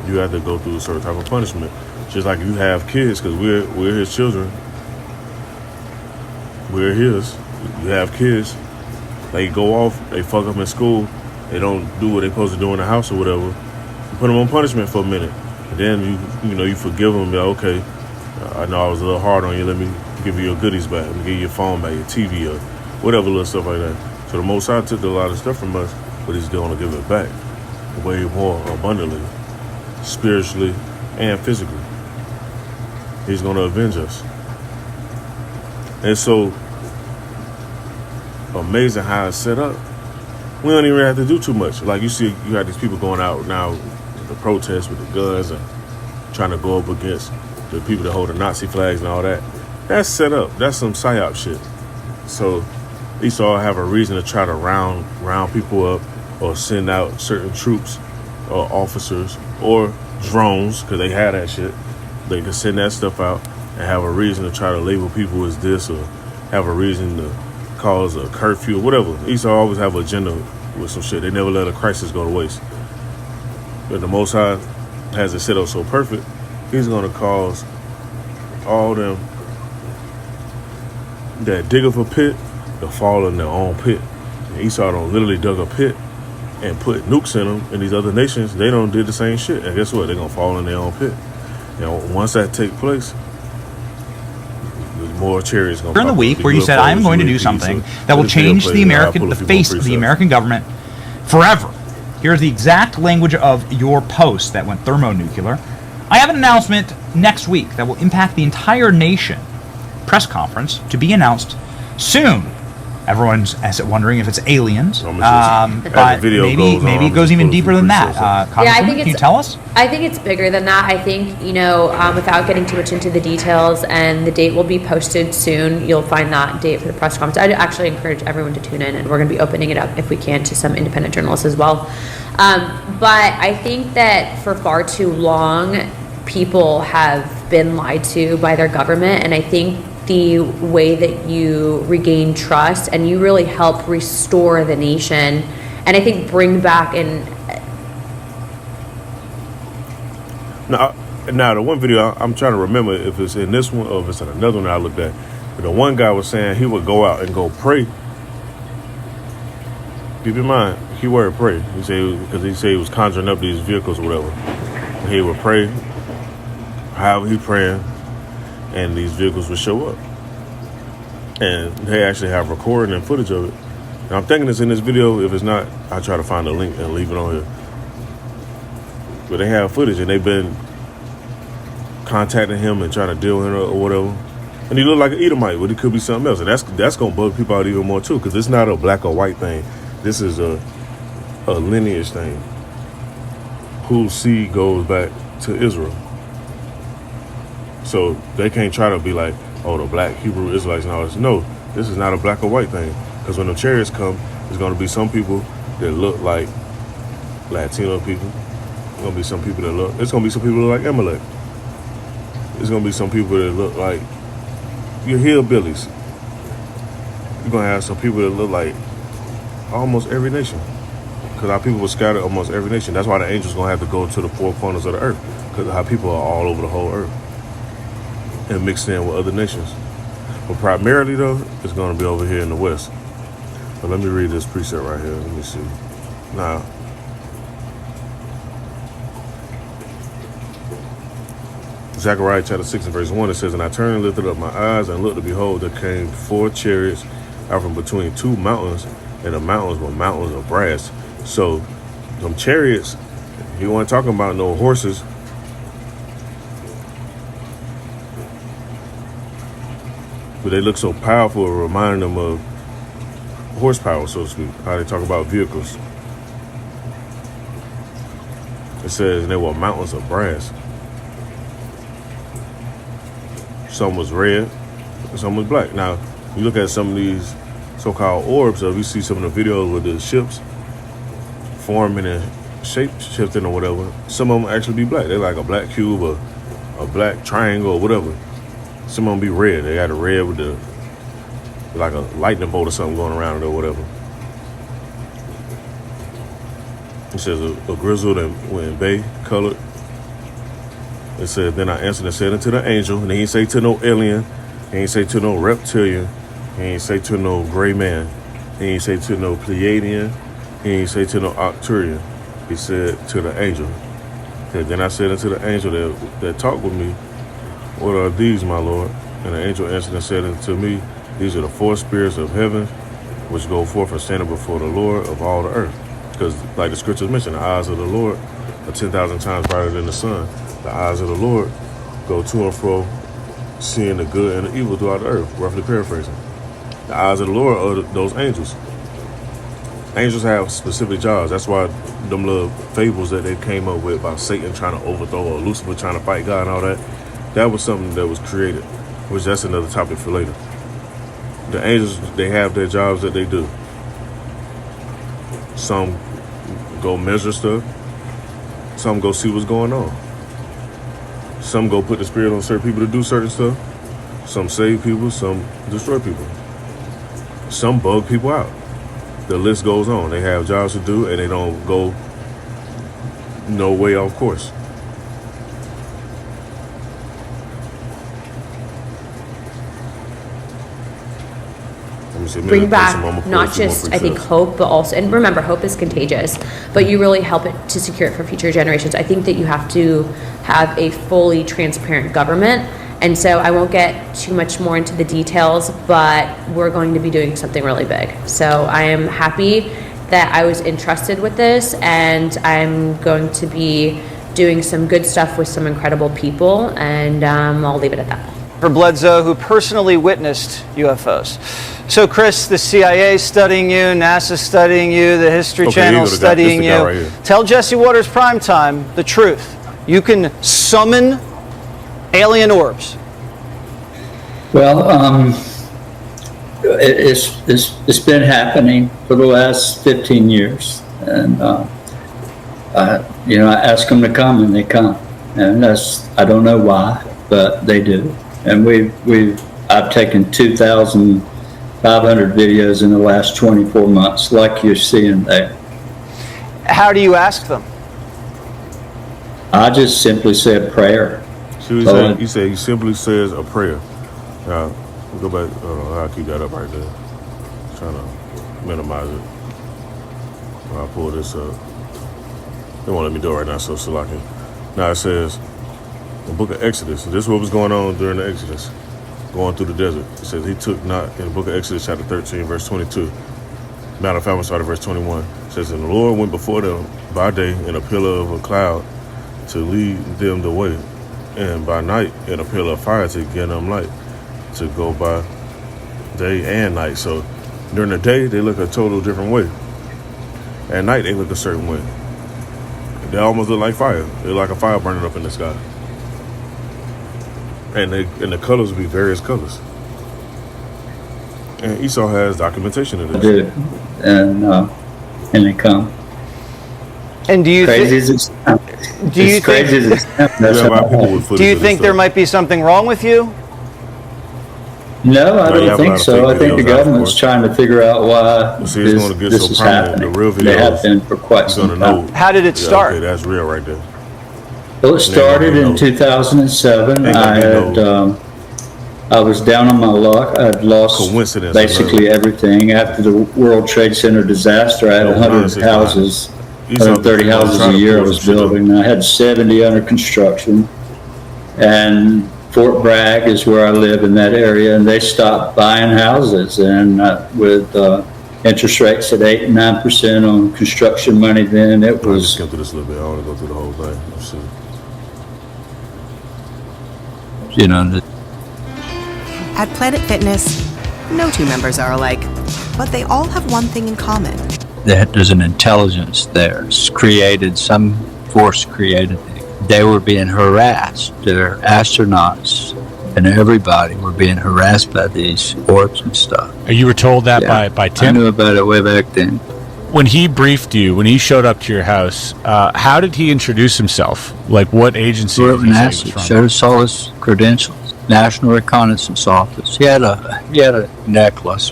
you have to go through a certain type of punishment. Just like you have kids, because we're his children. We're his. You have kids. They go off, they fuck up in school, they don't do what they're supposed to do in the house or whatever. You put them on punishment for a minute. And then you forgive them. Like, okay, I know I was a little hard on you. Let me give you your goodies back. Let me give you your phone back, your TV, or whatever little stuff like that. So the Most High took a lot of stuff from us, but He's going to give it back way more abundantly, spiritually and physically. He's going to avenge us. And so amazing how it's set up. We don't even have to do too much. Like you see, you have these people going out now with the protests with the guns and trying to go up against the people that hold the Nazi flags and all that. That's set up. That's some psyop shit. So at least all have a reason to try to round people up or send out certain troops or officers or drones, because they have that shit. They can send that stuff out and have a reason to try to label people as this, or have a reason to cause a curfew or whatever. Esau always have an agenda with some shit. They never let a crisis go to waste. But the Most High has it set up so perfect, He's going to cause all them that dig up a pit to fall in their own pit. And Esau don't literally dug a pit and put nukes in them, and these other nations, they don't did the same shit. And guess what? They're going to fall in their own pit. Once that take place, more chariots going to during the week where you said, I'm going to do something that will change the face of the American government forever. Here's the exact language of your post that went thermonuclear. I have an announcement next week that will impact the entire nation. Press conference to be announced soon. Everyone's wondering if it's aliens, but maybe it goes even deeper than that. Can you tell us? I think it's bigger than that. I think, without getting too much into the details, and the date will be posted soon. You'll find that date for the press conference. I'd actually encourage everyone to tune in, and we're going to be opening it up, if we can, to some independent journalists as well. But I think that for far too long, people have been lied to by their government, and I think the way that you regain trust and you really help restore the nation, and I think bring back in. Now the one video I'm trying to remember if it's in this one or if it's in another one I looked at, but the one guy was saying he would go out and go pray. Keep in mind, he word pray. He said because he said he was conjuring up these vehicles or whatever. And he would pray, however he praying, and these vehicles would show up. And they actually have recording and footage of it. And I'm thinking it's in this video. If it's not, I'll try to find a link and leave it on here. But they have footage, and they've been contacting him and trying to deal with him or whatever. And he looked like an Edomite, but it could be something else. And that's going to bug people out even more, too, because it's not a black or white thing. This is a lineage thing. Whose seed goes back to Israel. So they can't try to be like, oh, the black Hebrew Israelites and all this. No, this is not a black or white thing. Because when the chariots come, there's going to be some people that look like Latino people. There's going to be some people that look, it's going to be some people that look like Amalek. There's going to be some people that look like your hillbillies. You're going to have some people that look like almost every nation. Because our people were scattered almost every nation. That's why the angels going to have to go to the four corners of the earth. Because our people are all over the whole earth. And mixed in with other nations. But primarily, though, it's going to be over here in the West. But let me read this precept right here. Let me see. Now, Zechariah chapter 6 and verse 1, it says, and I turned and lifted up my eyes and looked, and behold, there came 4 chariots out from between 2 mountains, and the mountains were mountains of brass. So, them chariots, you weren't talking about no horses. But they look so powerful, reminding them of horsepower, so to speak, how they talk about vehicles. It says they were mountains of brass. Some was red, some was black. Now, you look at some of these so-called orbs, or you see some of the videos with the ships forming and shape-shifting or whatever, some of them actually be black. They're like a black cube or a black triangle or whatever. Some of them be red. They got a red with the, like a lightning bolt or something going around it or whatever. It says a grizzled and bay colored It said, then I answered and said unto the angel, and he ain't say to no alien, he ain't say to no reptilian, he ain't say to no gray man, he ain't say to no Pleiadian, he ain't say to no Octurian. He said to the angel. And then I said unto the angel that talked with me, what are these, my Lord? And the angel answered and said unto me, these are the four spirits of heaven, which go forth and stand before the Lord of all the earth. Because, like the scriptures mention, the eyes of the Lord are 10,000 times brighter than the sun. The eyes of the Lord go to and fro, seeing the good and the evil throughout the earth, roughly paraphrasing. The eyes of the Lord are those angels. Angels have specific jobs. That's why them little fables that they came up with about Satan trying to overthrow or Lucifer trying to fight God and all that, that was something that was created, which that's another topic for later. The angels, they have their jobs that they do. Some go measure stuff. Some go see what's going on. Some go put the spirit on certain people to do certain stuff. Some save people, some destroy people. Some bug people out. The list goes on. They have jobs to do and they don't go no way off course. Bring back not just, I think, hope, but also, and remember, hope is contagious, but you really help it to secure it for future generations. I think that you have to have a fully transparent government. And so I won't get too much more into the details, but we're going to be doing something really big. So I am happy that I was entrusted with this, and I'm going to be doing some good stuff with some incredible people, and I'll leave it at that. For Bledsoe, who personally witnessed UFOs. So, Chris, the CIA studying you, NASA studying you, the History Channel studying you. Right, tell Jesse Waters Primetime the truth. You can summon alien orbs. Well, it's been happening for the last 15 years, and I ask them to come, and they come, and I don't know why, but they do. And I've taken 2,500 videos in the last 24 months, like you're seeing there. How do you ask them? I just simply say a prayer. So he simply says a prayer. Now, go back. I'll keep that up right there. Trying to minimize it. I'll pull this up. They won't let me do it right now, so I can. Now it says, the book of Exodus. This is what was going on during the Exodus, going through the desert. It says he took not, in the book of Exodus chapter 13, verse 22. Matter of fact, we started verse 21. It says, and the Lord went before them by day in a pillar of a cloud to lead them the way, and by night in a pillar of fire to give them light, to go by day and night. So during the day, they look a total different way. At night, they look a certain way. They almost look like fire. They're like a fire burning up in the sky. And the colors will be various colors. And Esau has documentation of this. I do, and they come. And do you think there might be something wrong with you? No, I don't think so. I think the government's trying to figure out why this is happening. They have been for quite some time. How did it start? Okay, that's real right there. Well, it started in 2007. I was down on my luck. I'd lost basically everything after the World Trade Center disaster. I had 130 houses a year I was building. I had 70 under construction, and Fort Bragg is where I live in that area, and they stopped buying houses, and with interest rates at 8 and 9% on construction money, then it was. Just get through this a little bit. I want to go through the whole thing. Let's see. At Planet Fitness, no two members are alike, but they all have one thing in common. There's an intelligence there. It's created, some force created it. They were being harassed. Their astronauts and everybody were being harassed by these orbs and stuff. You were told that by Tim? I knew about it way back then. When he briefed you, when he showed up to your house, how did he introduce himself? Like, what agency did he say he was from? Showed us all his credentials. National Reconnaissance Office. He had a necklace